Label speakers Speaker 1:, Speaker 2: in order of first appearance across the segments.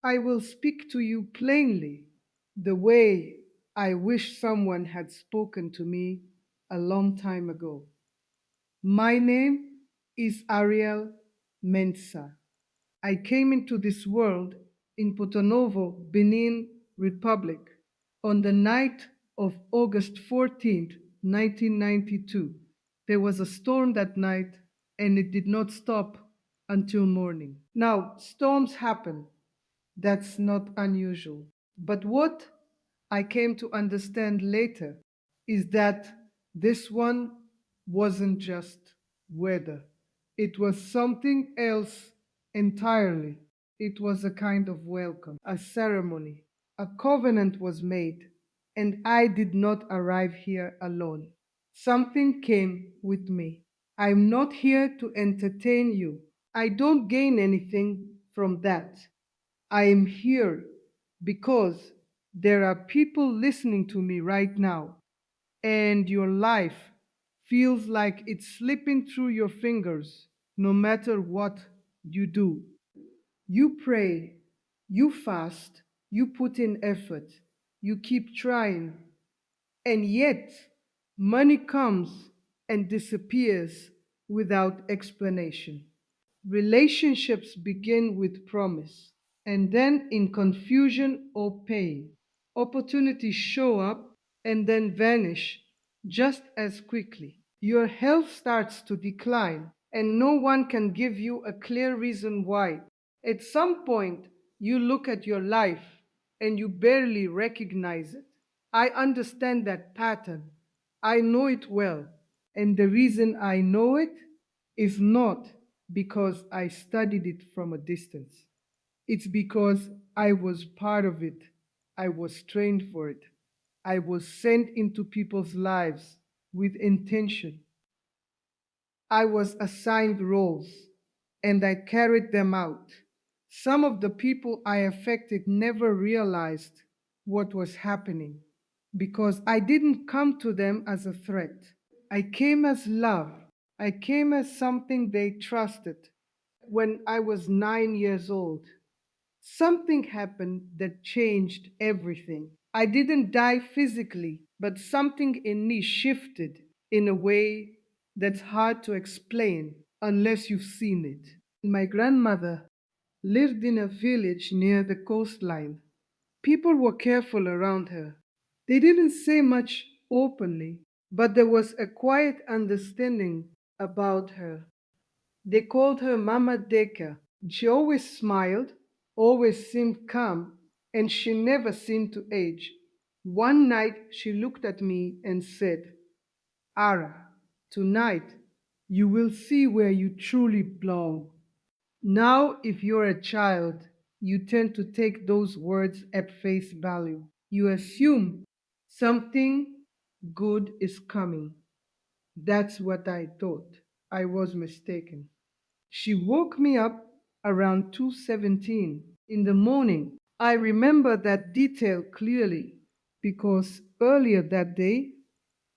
Speaker 1: I will speak to you plainly, the way I wish someone had spoken to me a long time ago. My name is Ariel Mensah. I came into this world in Porto Novo, Benin Republic, on the night of August 14th, 1992. There was a storm that night and it did not stop until morning. Now, storms happen. That's not unusual. But what I came to understand later is that this one wasn't just weather, it was something else entirely. It was a kind of welcome, a ceremony. A covenant was made, and I did not arrive here alone. Something came with me. I'm not here to entertain you. I don't gain anything from that. I am here because there are people listening to me right now, and your life feels like it's slipping through your fingers no matter what you do. You pray, you fast, you put in effort, you keep trying, and yet money comes and disappears without explanation. Relationships begin with promise and then in confusion or pain. Opportunities show up and then vanish just as quickly. Your health starts to decline and no one can give you a clear reason why. At some point, you look at your life and you barely recognize it. I understand that pattern. I know it well. And the reason I know it is not because I studied it from a distance. It's because I was part of it. I was trained for it. I was sent into people's lives with intention. I was assigned roles and I carried them out. Some of the people I affected never realized what was happening because I didn't come to them as a threat. I came as love. I came as something they trusted. When I was 9 years old, something happened that changed everything. I didn't die physically, but something in me shifted in a way that's hard to explain unless you've seen it. My grandmother lived in a village near the coastline. People were careful around her. They didn't say much openly, but there was a quiet understanding about her. They called her Mama Deka. She always smiled, always seemed calm, and she never seemed to age. One night she looked at me and said, Ara, tonight you will see where you truly belong. Now, if you're a child, you tend to take those words at face value. You assume something good is coming. That's what I thought. I was mistaken. She woke me up around 2:17 in the morning. I remember that detail clearly because earlier that day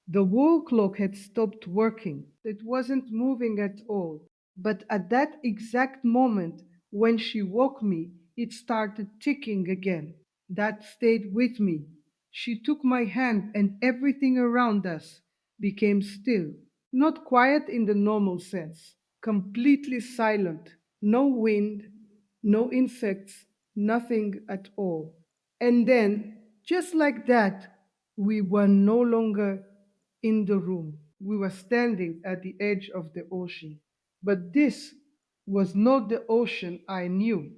Speaker 1: the wall clock had stopped working. It wasn't moving at all. But at that exact moment when she woke me, it started ticking again. That stayed with me. She took my hand and everything around us became still. Not quiet in the normal sense, completely silent. No wind, no insects, nothing at all. And then, just like that, we were no longer in the room. We were standing at the edge of the ocean. But this was not the ocean I knew.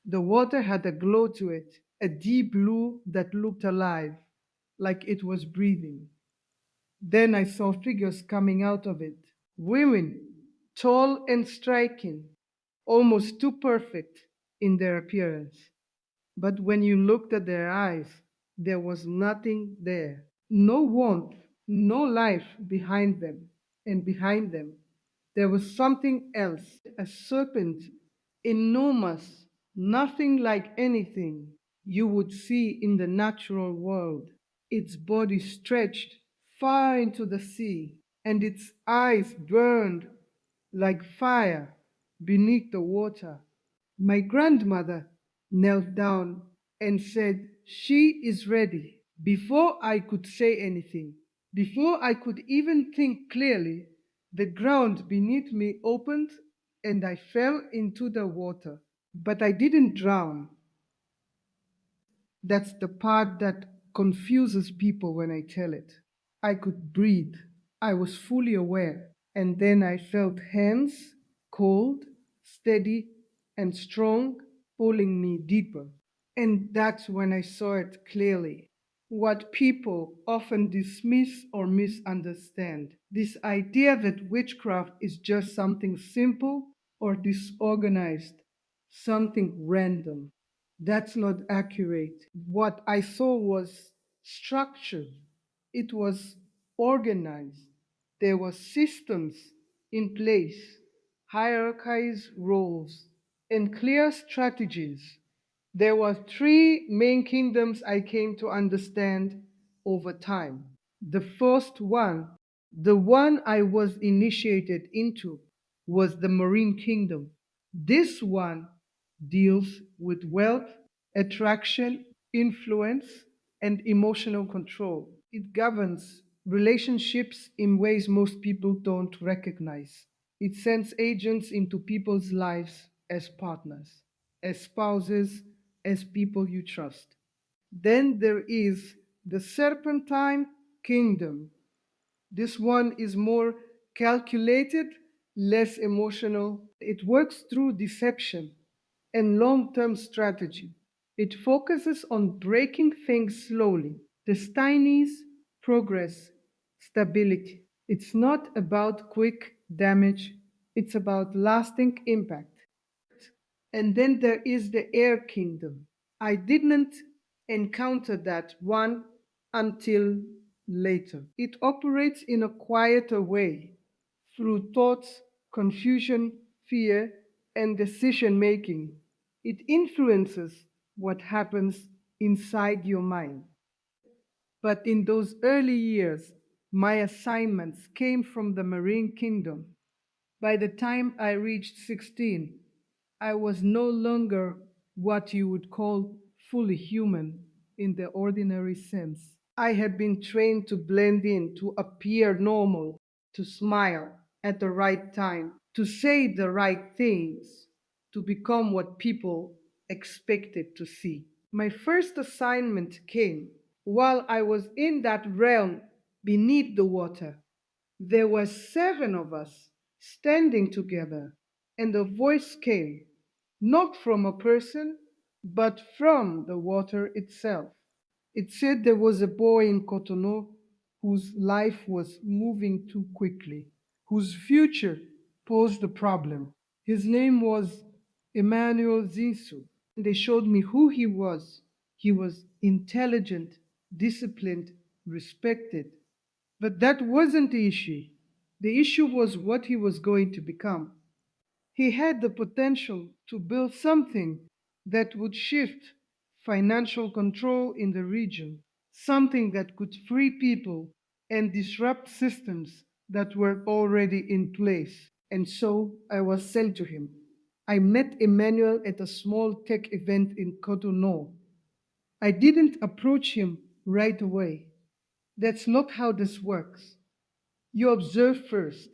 Speaker 1: The water had a glow to it, a deep blue that looked alive, like it was breathing. Then I saw figures coming out of it. Women, tall and striking, almost too perfect in their appearance. But when you looked at their eyes, there was nothing there. No warmth, no life behind them. And behind them, there was something else, a serpent, enormous, nothing like anything you would see in the natural world. Its body stretched far into the sea, and its eyes burned like fire beneath the water. My grandmother knelt down, and said, "She is ready." Before I could say anything, before I could even think clearly, the ground beneath me opened and I fell into the water. But I didn't drown. That's the part that confuses people when I tell it. I could breathe. I was fully aware. And then I felt hands, cold, steady, and strong, pulling me deeper. And that's when I saw it clearly. What people often dismiss or misunderstand. This idea that witchcraft is just something simple or disorganized, something random. That's not accurate. What I saw was structured, it was organized. There were systems in place, hierarchies, roles, and clear strategies. There were three main kingdoms I came to understand over time. The first one, the one I was initiated into, was the marine kingdom. This one deals with wealth, attraction, influence, and emotional control. It governs relationships in ways most people don't recognize. It sends agents into people's lives as partners, as spouses, as people you trust. Then there is the serpentine kingdom. This one is more calculated, less emotional. It works through deception and long term strategy. It focuses on breaking things slowly. The Steiny's progress, stability. It's not about quick damage, it's about lasting impact. And then there is the air kingdom. I didn't encounter that one until later. It operates in a quieter way through thoughts, confusion, fear, and decision making. It influences what happens inside your mind. But in those early years, my assignments came from the marine kingdom. By the time I reached 16, I was no longer what you would call fully human in the ordinary sense. I had been trained to blend in, to appear normal, to smile at the right time, to say the right things, to become what people expected to see. My first assignment came while I was in that realm beneath the water. There were seven of us standing together, and a voice came, not from a person, but from the water itself. It said there was a boy in Cotonou whose life was moving too quickly, whose future posed a problem. His name was Emmanuel Zisu. They showed me who he was. He was intelligent, disciplined, respected. But that wasn't the issue. The issue was what he was going to become. He had the potential to build something that would shift financial control in the region, something that could free people and disrupt systems that were already in place. And so I was sent to him. I met Emmanuel at a small tech event in Cotonou. I didn't approach him right away. That's not how this works. You observe first.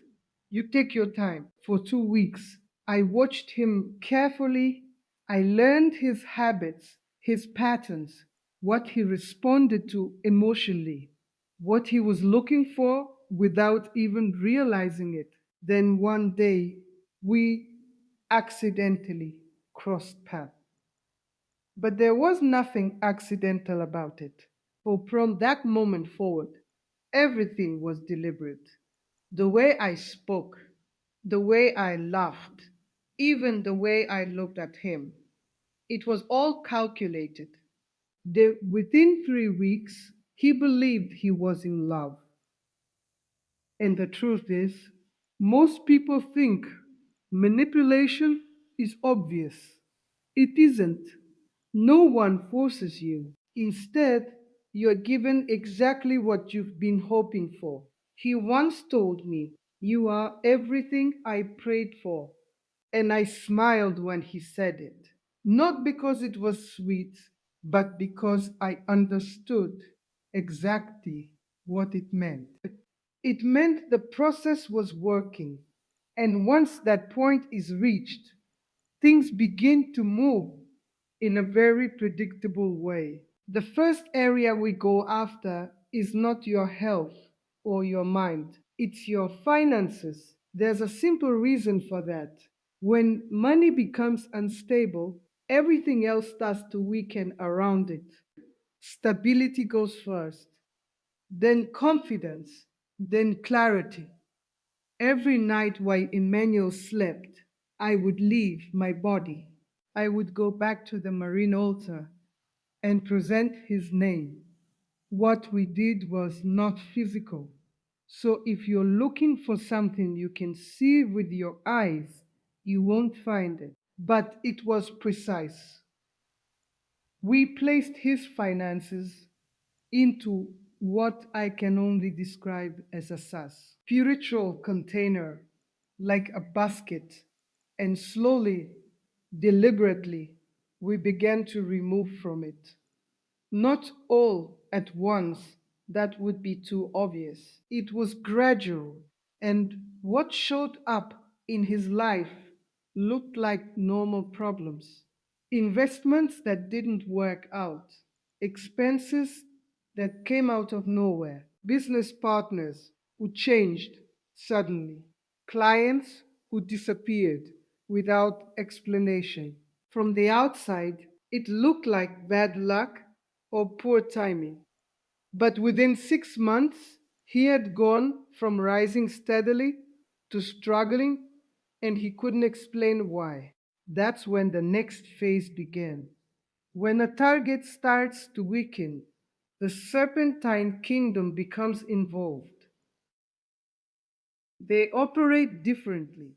Speaker 1: You take your time. For 2 weeks, I watched him carefully. I learned his habits, his patterns, what he responded to emotionally, what he was looking for without even realizing it. Then one day, we accidentally crossed paths. But there was nothing accidental about it. For from that moment forward, everything was deliberate. The way I spoke, the way I laughed, even the way I looked at him, it was all calculated. Within 3 weeks, he believed he was in love. And the truth is, most people think manipulation is obvious. It isn't. No one forces you. Instead, you're given exactly what you've been hoping for. He once told me, "You are everything I prayed for." And I smiled when he said it. not because it was sweet, but because I understood exactly what it meant. It meant the process was working, and once that point is reached, things begin to move in a very predictable way. The first area we go after is not your health or your mind, it's your finances. There's a simple reason for that. When money becomes unstable, everything else starts to weaken around it. Stability goes first, then confidence, then clarity. Every night while Emmanuel slept, I would leave my body. I would go back to the marine altar and present his name. What we did was not physical. So if you're looking for something you can see with your eyes, you won't find it. But it was precise. We placed his finances into what I can only describe as a SAS, spiritual container, like a basket, and slowly, deliberately, we began to remove from it. Not all at once, that would be too obvious. It was gradual, and what showed up in his life looked like normal problems. Investments that didn't work out, expenses that came out of nowhere, business partners who changed suddenly, clients who disappeared without explanation. From the outside, it looked like bad luck or poor timing. But within 6 months, he had gone from rising steadily to struggling, and he couldn't explain why. That's when the next phase began. When a target starts to weaken, the serpentine kingdom becomes involved. They operate differently.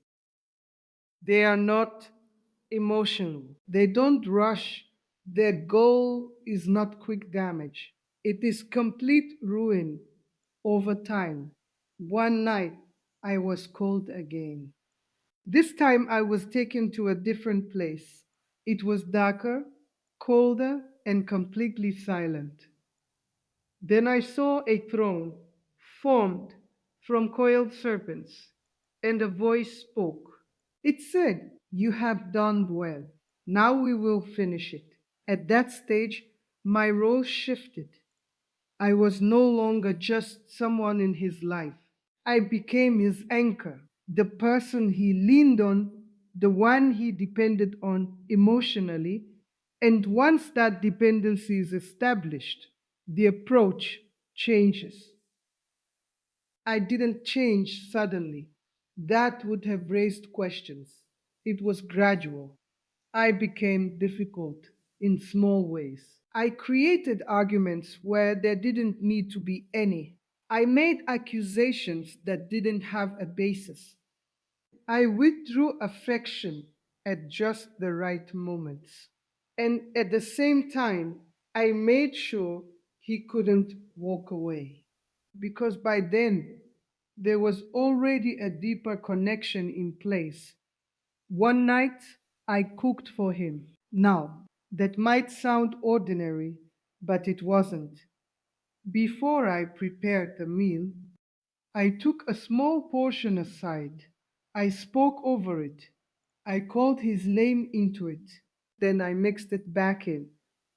Speaker 1: They are not emotional. They don't rush. Their goal is not quick damage, it is complete ruin over time. One night, I was called again. This time, I was taken to a different place. It was darker, colder, and completely silent. Then I saw a throne formed from coiled serpents, and a voice spoke. It said, "You have done well. Now we will finish it." At that stage, my role shifted. I was no longer just someone in his life. I became his anchor, the person he leaned on, the one he depended on emotionally. And once that dependency is established, the approach changes. I didn't change suddenly. That would have raised questions. It was gradual. I became difficult in small ways. I created arguments where there didn't need to be any. I made accusations that didn't have a basis. I withdrew affection at just the right moments. And at the same time, I made sure he couldn't walk away. Because by then, there was already a deeper connection in place. One night, I cooked for him. Now, that might sound ordinary, but it wasn't. Before I prepared the meal, I took a small portion aside. I spoke over it. I called his name into it. Then I mixed it back in.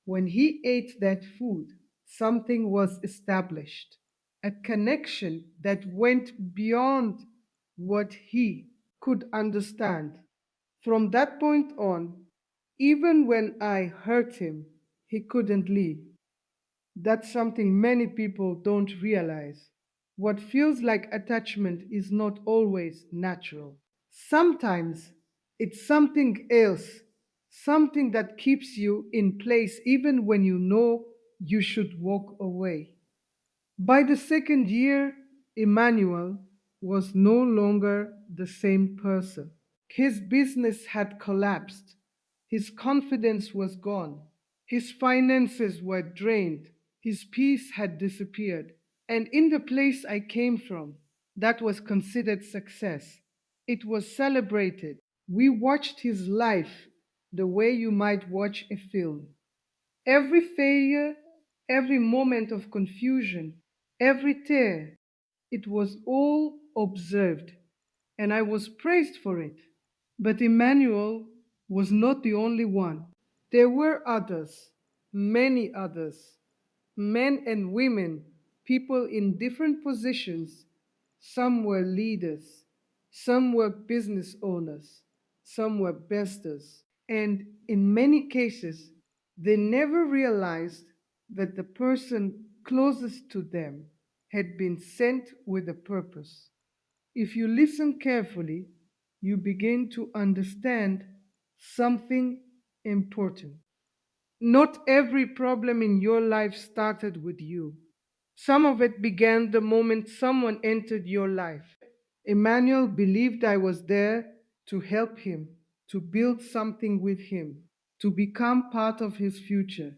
Speaker 1: When he ate that food, something was established, a connection that went beyond what he could understand. From that point on, even when I hurt him, he couldn't leave. That's something many people don't realize. What feels like attachment is not always natural. Sometimes it's something else, something that keeps you in place even when you know you should walk away. By the second year, Emmanuel was no longer the same person. His business had collapsed. His confidence was gone. His finances were drained. His peace had disappeared. And in the place I came from, that was considered success. It was celebrated. We watched his life the way you might watch a film. Every failure, every moment of confusion, every tear, it was all observed, and I was praised for it. But Emmanuel was not the only one. There were others, many others, men and women, people in different positions. Some were leaders, some were business owners, some were besters. And in many cases, they never realized that the person closest to them had been sent with a purpose. If you listen carefully, you begin to understand something important. Not every problem in your life started with you. Some of it began the moment someone entered your life. Emmanuel believed I was there to help him, to build something with him, to become part of his future.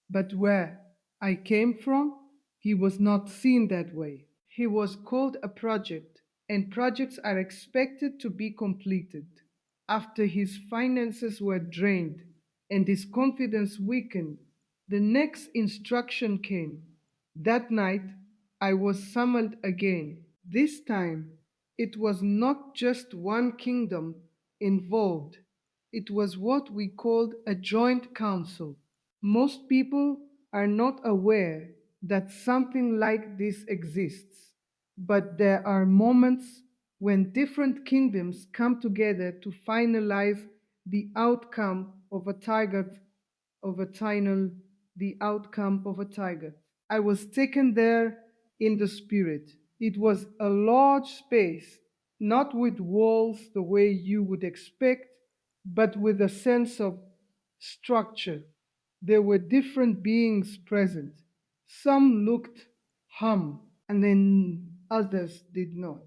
Speaker 1: But where I came from, he was not seen that way. He was called a project, and projects are expected to be completed. After his finances were drained and his confidence weakened, the next instruction came. That night, I was summoned again. This time, it was not just one kingdom involved, it was what we called a joint council. Most people are not aware that something like this exists, but there are moments when different kingdoms come together to finalize the outcome of a target of a final the outcome of a tiger. I was taken there in the spirit. It was a large space, not with walls the way you would expect, but with a sense of structure. There were different beings present. Some looked hum, and then others did not.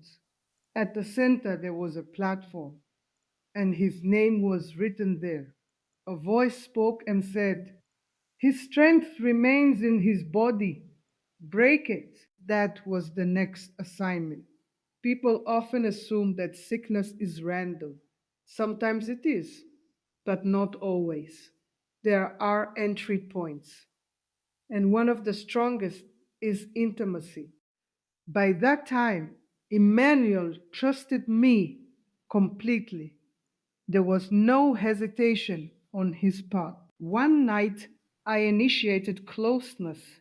Speaker 1: At the center, there was a platform, and his name was written there. A voice spoke and said, "His strength remains in his body. Break it." That was the next assignment. People often assume that sickness is random. Sometimes it is, but not always. There are entry points, and one of the strongest is intimacy. By that time, Emmanuel trusted me completely. There was no hesitation on his part. One night, I initiated closeness,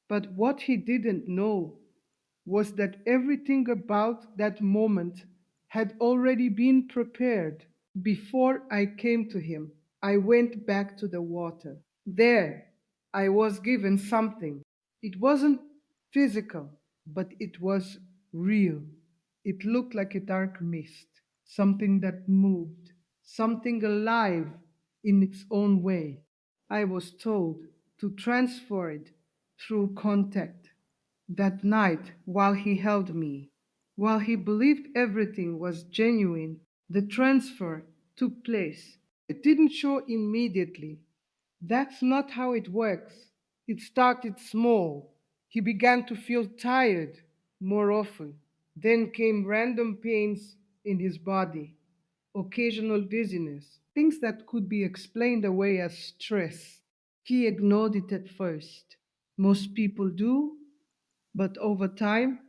Speaker 1: but what he didn't know was that everything about that moment had already been prepared. Before I came to him, I went back to the water. There, I was given something. It wasn't physical, but it was real. It looked like a dark mist, something that moved, something alive in its own way. I was told to transfer it through contact. That night, while he held me, while he believed everything was genuine, the transfer took place. It didn't show immediately. That's not how it works. It started small. He began to feel tired more often. Then came random pains in his body, occasional dizziness, things that could be explained away as stress. He ignored it at first. Most people do, but over time,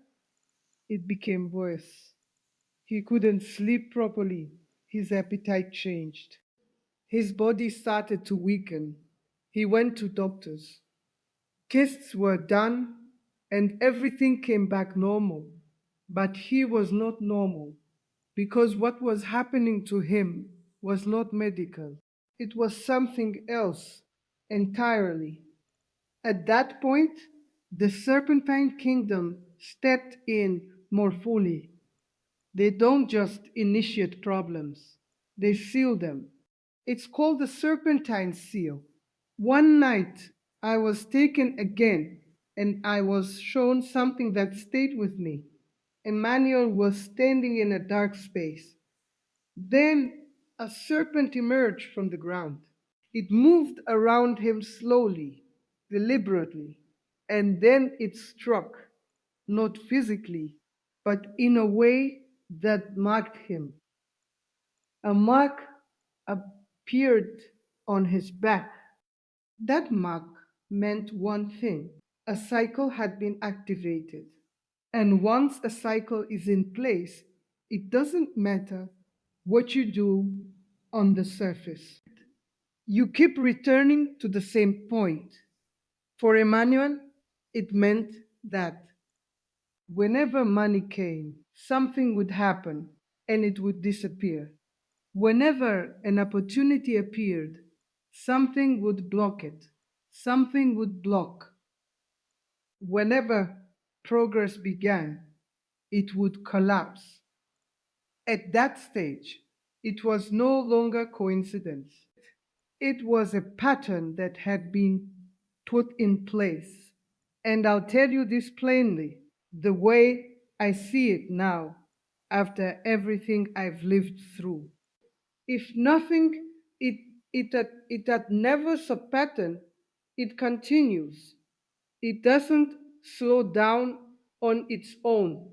Speaker 1: it became worse. He couldn't sleep properly. His appetite changed. His body started to weaken. He went to doctors. Tests were done, and everything came back normal. But he was not normal because what was happening to him was not medical. It was something else entirely. At that point, the Serpentine Kingdom stepped in more fully. They don't just initiate problems, they seal them. It's called the Serpentine Seal. One night, I was taken again and I was shown something that stayed with me. Emmanuel was standing in a dark space. Then a serpent emerged from the ground. It moved around him slowly, deliberately, and then it struck, not physically, but in a way that marked him. A mark appeared on his back. That mark meant one thing: a cycle had been activated. And once a cycle is in place, it doesn't matter what you do on the surface. You keep returning to the same point. For Emmanuel, it meant that whenever money came, something would happen and it would disappear. Whenever an opportunity appeared, something would block it. Something would block. Whenever progress began, it would collapse. At that stage, it was no longer coincidence. It was a pattern that had been put in place. And I'll tell you this plainly, the way I see it now, after everything I've lived through. If nothing, it had never a pattern, it continues. It doesn't slow down on its own.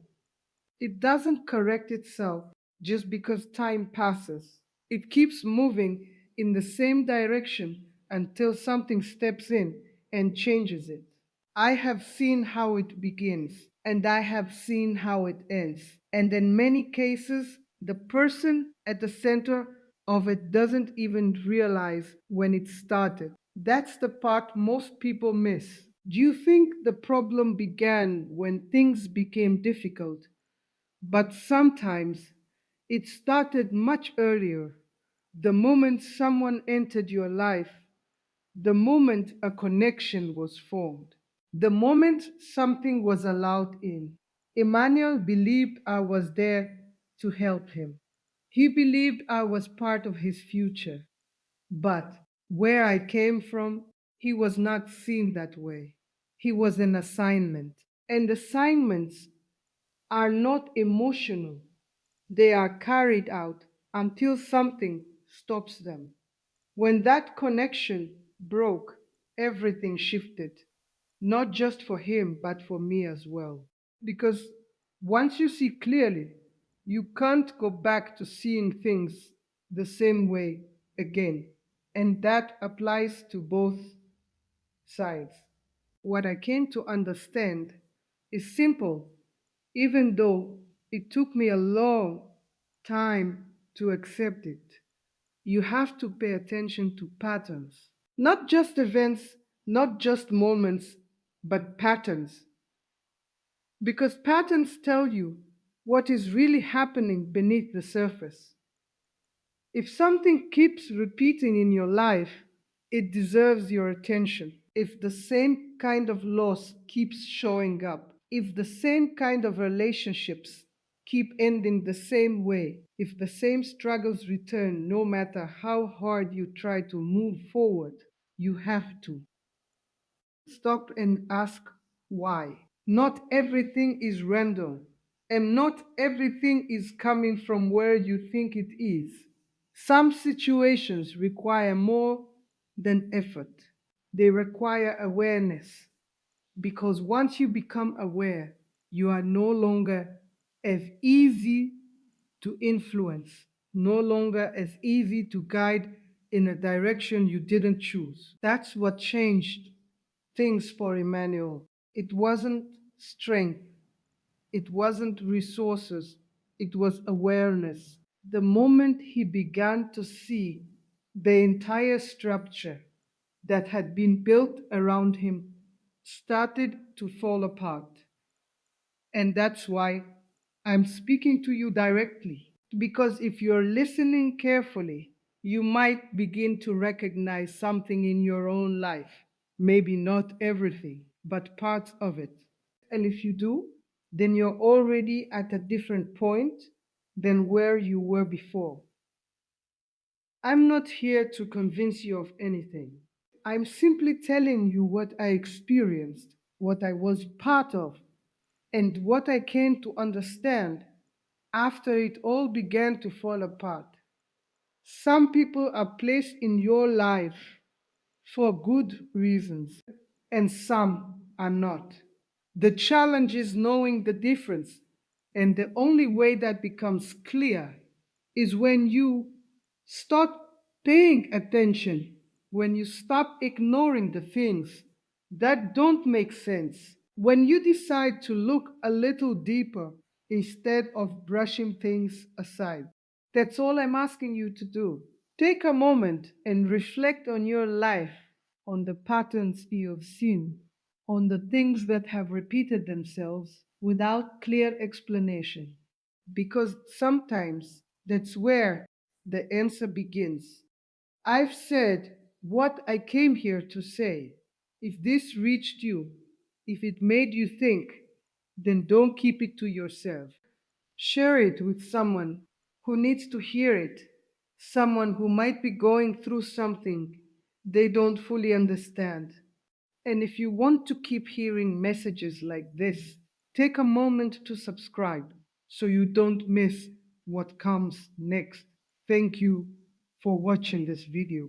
Speaker 1: It doesn't correct itself just because time passes. It keeps moving in the same direction until something steps in and changes it. I have seen how it begins and I have seen how it ends. And in many cases, the person at the center of it doesn't even realize when it started. That's the part most people miss. Do you think the problem began when things became difficult? But sometimes it started much earlier. The moment someone entered your life, the moment a connection was formed, the moment something was allowed in. Emmanuel believed I was there to help him. He believed I was part of his future. But where I came from, he was not seen that way. He was an assignment. And assignments are not emotional, they are carried out until something stops them. When that connection broke, everything shifted, not just for him, but for me as well. Because once you see clearly, you can't go back to seeing things the same way again. And that applies to both sides. What I came to understand is simple, even though it took me a long time to accept it. You have to pay attention to patterns, not just events, not just moments, but patterns. Because patterns tell you what is really happening beneath the surface. If something keeps repeating in your life, it deserves your attention. If the same kind of loss keeps showing up, if the same kind of relationships keep ending the same way, if the same struggles return no matter how hard you try to move forward, you have to stop and ask why. Not everything is random, and not everything is coming from where you think it is. Some situations require more than effort, they require awareness. Because once you become aware, you are no longer as easy to influence, no longer as easy to guide in a direction you didn't choose. That's what changed things for Emmanuel. It wasn't strength, it wasn't resources, it was awareness. The moment he began to see the entire structure that had been built around him started to fall apart. And that's why I'm speaking to you directly. Because if you're listening carefully, you might begin to recognize something in your own life. Maybe not everything, but parts of it. And if you do, then you're already at a different point than where you were before. I'm not here to convince you of anything. I'm simply telling you what I experienced, what I was part of, and what I came to understand after it all began to fall apart. Some people are placed in your life for good reasons, and some are not. The challenge is knowing the difference, and the only way that becomes clear is when you start paying attention when you stop ignoring the things that don't make sense, when you decide to look a little deeper instead of brushing things aside. That's all I'm asking you to do. Take a moment and reflect on your life, on the patterns you have seen, on the things that have repeated themselves without clear explanation. Because sometimes that's where the answer begins. I've said what I came here to say. If this reached you, if it made you think, then don't keep it to yourself. Share it with someone who needs to hear it, someone who might be going through something they don't fully understand. And if you want to keep hearing messages like this, take a moment to subscribe so you don't miss what comes next. Thank you for watching this video.